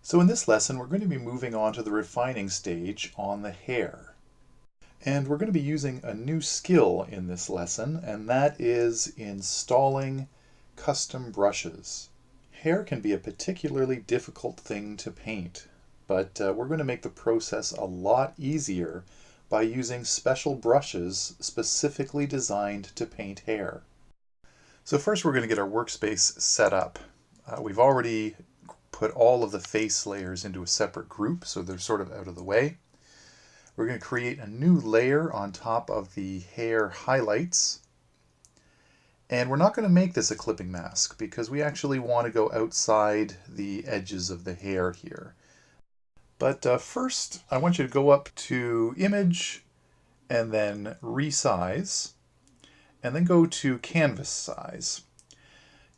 So in this lesson, we're going to be moving on to the refining stage on the hair. And we're going to be using a new skill in this lesson, and that is installing custom brushes. Hair can be a particularly difficult thing to paint, but we're going to make the process a lot easier by using special brushes specifically designed to paint hair. So first we're going to get our workspace set up. We've already put all of the face layers into a separate group, so they're sort of out of the way. We're going to create a new layer on top of the hair highlights. And we're not going to make this a clipping mask because we actually want to go outside the edges of the hair here. But first, I want you to go up to Image and then Resize, and then go to Canvas Size.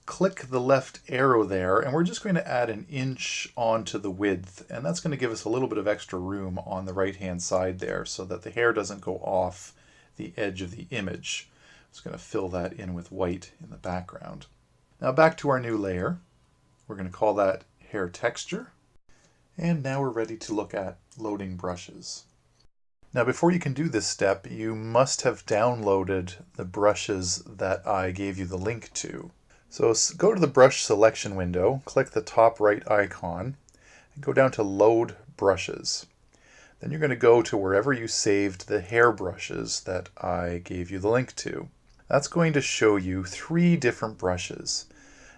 Click the left arrow there, and we're just going to add 1 inch onto the width, and that's going to give us a little bit of extra room on the right hand side there so that the hair doesn't go off the edge of the image. I'm just going to fill that in with white in the background. Now back to our new layer. We're going to call that hair texture, and now we're ready to look at loading brushes. Now before you can do this step, you must have downloaded the brushes that I gave you the link to. So go to the brush selection window, click the top right icon, and go down to Load Brushes. Then you're going to go to wherever you saved the hair brushes that I gave you the link to. That's going to show you 3 different brushes.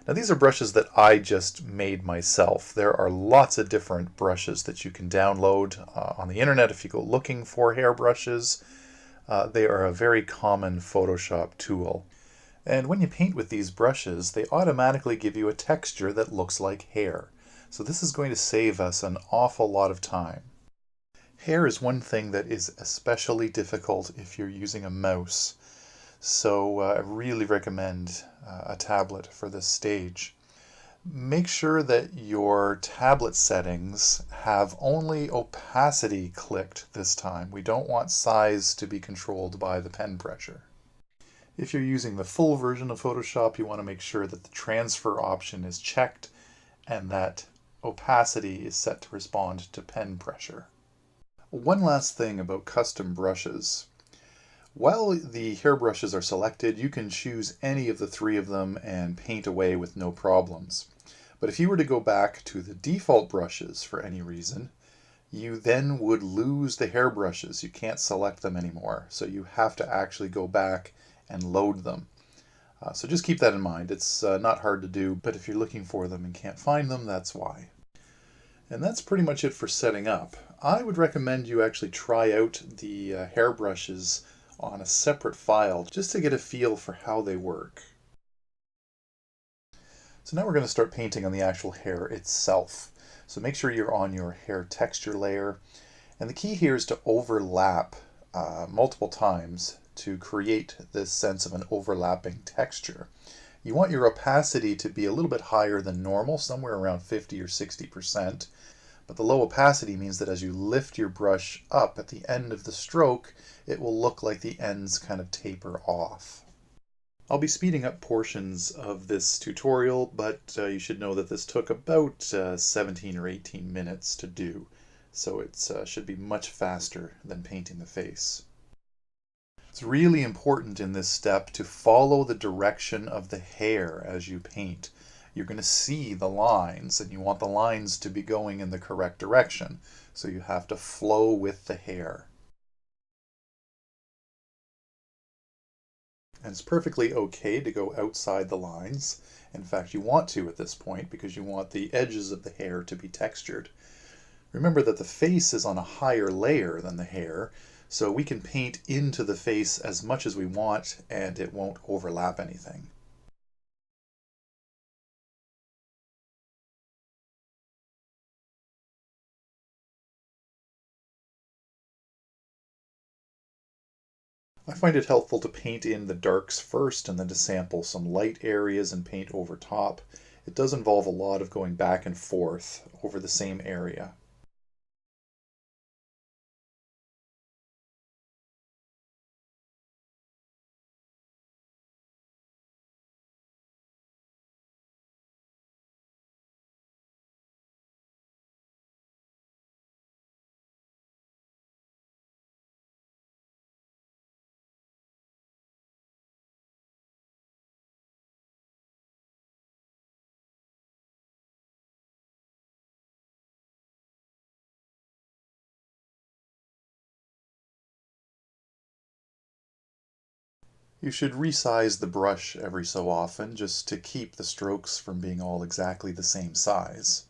Now these are brushes that I just made myself. There are lots of different brushes that you can download on the internet if you go looking for hair brushes. They are a very common Photoshop tool. And when you paint with these brushes, they automatically give you a texture that looks like hair. So this is going to save us an awful lot of time. Hair is one thing that is especially difficult if you're using a mouse. So I really recommend a tablet for this stage. Make sure that your tablet settings have only opacity clicked this time. We don't want size to be controlled by the pen pressure. If you're using the full version of Photoshop, you want to make sure that the transfer option is checked and that opacity is set to respond to pen pressure. One last thing about custom brushes. While the hair brushes are selected, you can choose any of the 3 of them and paint away with no problems. But if you were to go back to the default brushes for any reason, you then would lose the hair brushes. You can't select them anymore. So you have to actually go back and load them. So just keep that in mind. It's not hard to do, but if you're looking for them and can't find them, that's why. And that's pretty much it for setting up. I would recommend you actually try out the hair brushes on a separate file just to get a feel for how they work. So now we're going to start painting on the actual hair itself. So make sure you're on your hair texture layer. And the key here is to overlap multiple times to create this sense of an overlapping texture. You want your opacity to be a little bit higher than normal, somewhere around 50 or 60%. But the low opacity means that as you lift your brush up at the end of the stroke, it will look like the ends kind of taper off. I'll be speeding up portions of this tutorial, but you should know that this took about 17 or 18 minutes to do, so it should be much faster than painting the face. It's really important in this step to follow the direction of the hair as you paint. You're going to see the lines, and you want the lines to be going in the correct direction, so you have to flow with the hair. And it's perfectly okay to go outside the lines. In fact, you want to at this point because you want the edges of the hair to be textured. Remember that the face is on a higher layer than the hair, so we can paint into the face as much as we want and it won't overlap anything. I find it helpful to paint in the darks first and then to sample some light areas and paint over top. It does involve a lot of going back and forth over the same area. You should resize the brush every so often just to keep the strokes from being all exactly the same size.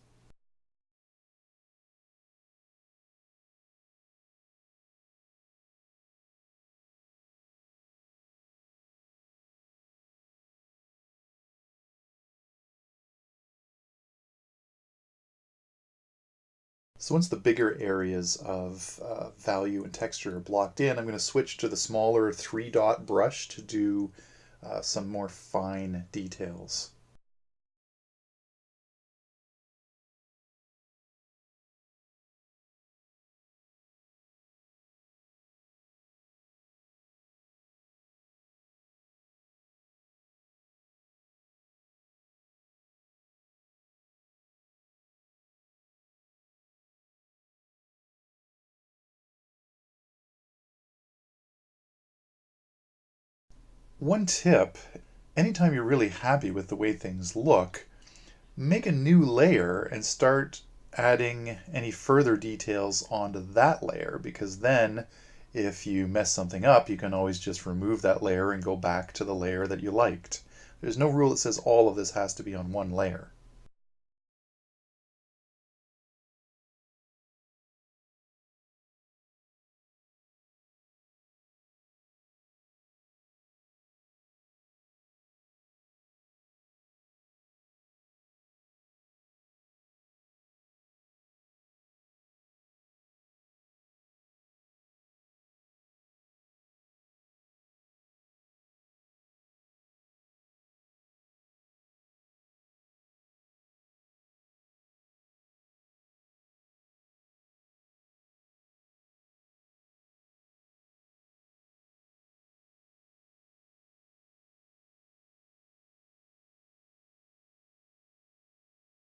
So once the bigger areas of value and texture are blocked in, I'm going to switch to the smaller 3-dot brush to do some more fine details. One tip, anytime you're really happy with the way things look, make a new layer and start adding any further details onto that layer, because then if you mess something up, you can always just remove that layer and go back to the layer that you liked. There's no rule that says all of this has to be on one layer.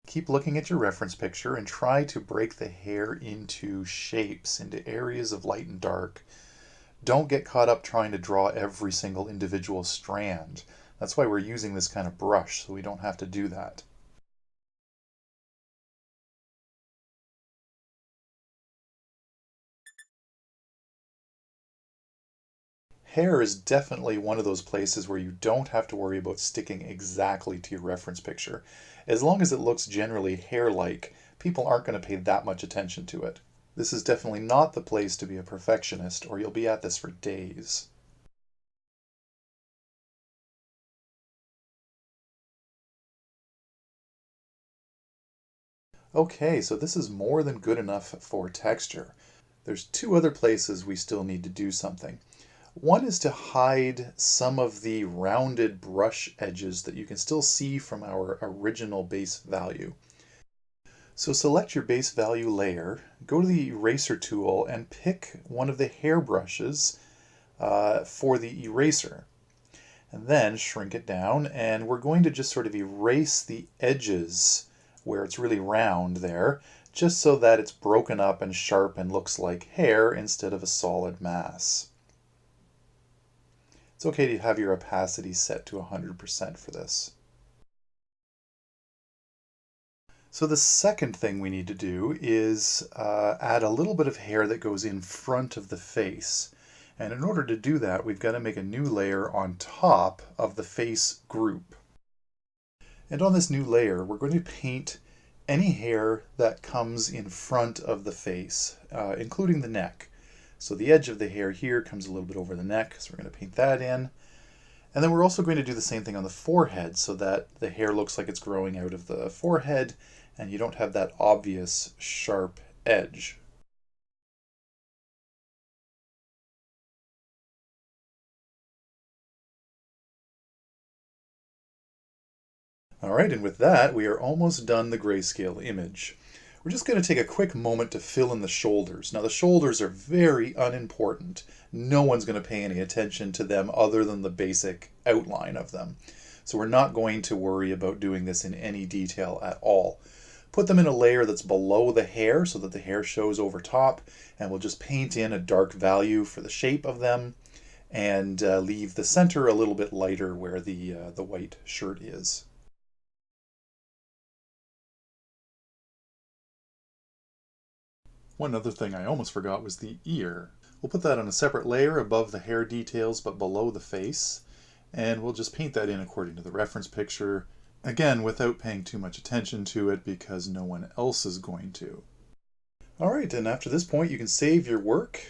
Keep looking at your reference picture and try to break the hair into shapes, into areas of light and dark. Don't get caught up trying to draw every single individual strand. That's why we're using this kind of brush, so we don't have to do that. Hair is definitely one of those places where you don't have to worry about sticking exactly to your reference picture. As long as it looks generally hair-like, people aren't going to pay that much attention to it. This is definitely not the place to be a perfectionist, or you'll be at this for days. Okay, so this is more than good enough for texture. There's two other places we still need to do something. One is to hide some of the rounded brush edges that you can still see from our original base value. So select your base value layer, go to the eraser tool and pick one of the hair brushes for the eraser. And then shrink it down, and we're going to just sort of erase the edges where it's really round there, just so that it's broken up and sharp and looks like hair instead of a solid mass. It's okay to have your opacity set to 100% for this. So the second thing we need to do is add a little bit of hair that goes in front of the face. And in order to do that, we've got to make a new layer on top of the face group. And on this new layer, we're going to paint any hair that comes in front of the face, including the neck. So the edge of the hair here comes a little bit over the neck, so we're going to paint that in. And then we're also going to do the same thing on the forehead so that the hair looks like it's growing out of the forehead and you don't have that obvious sharp edge. All right, and with that, we are almost done the grayscale image. We're just going to take a quick moment to fill in the shoulders. Now, the shoulders are very unimportant. No one's going to pay any attention to them other than the basic outline of them. So we're not going to worry about doing this in any detail at all. Put them in a layer that's below the hair so that the hair shows over top, and we'll just paint in a dark value for the shape of them and leave the center a little bit lighter where the white shirt is. One other thing I almost forgot was the ear. We'll put that on a separate layer above the hair details but below the face. And we'll just paint that in according to the reference picture, again without paying too much attention to it because no one else is going to. Alright, and after this point you can save your work.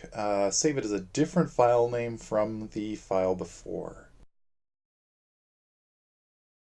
Save it as a different file name from the file before.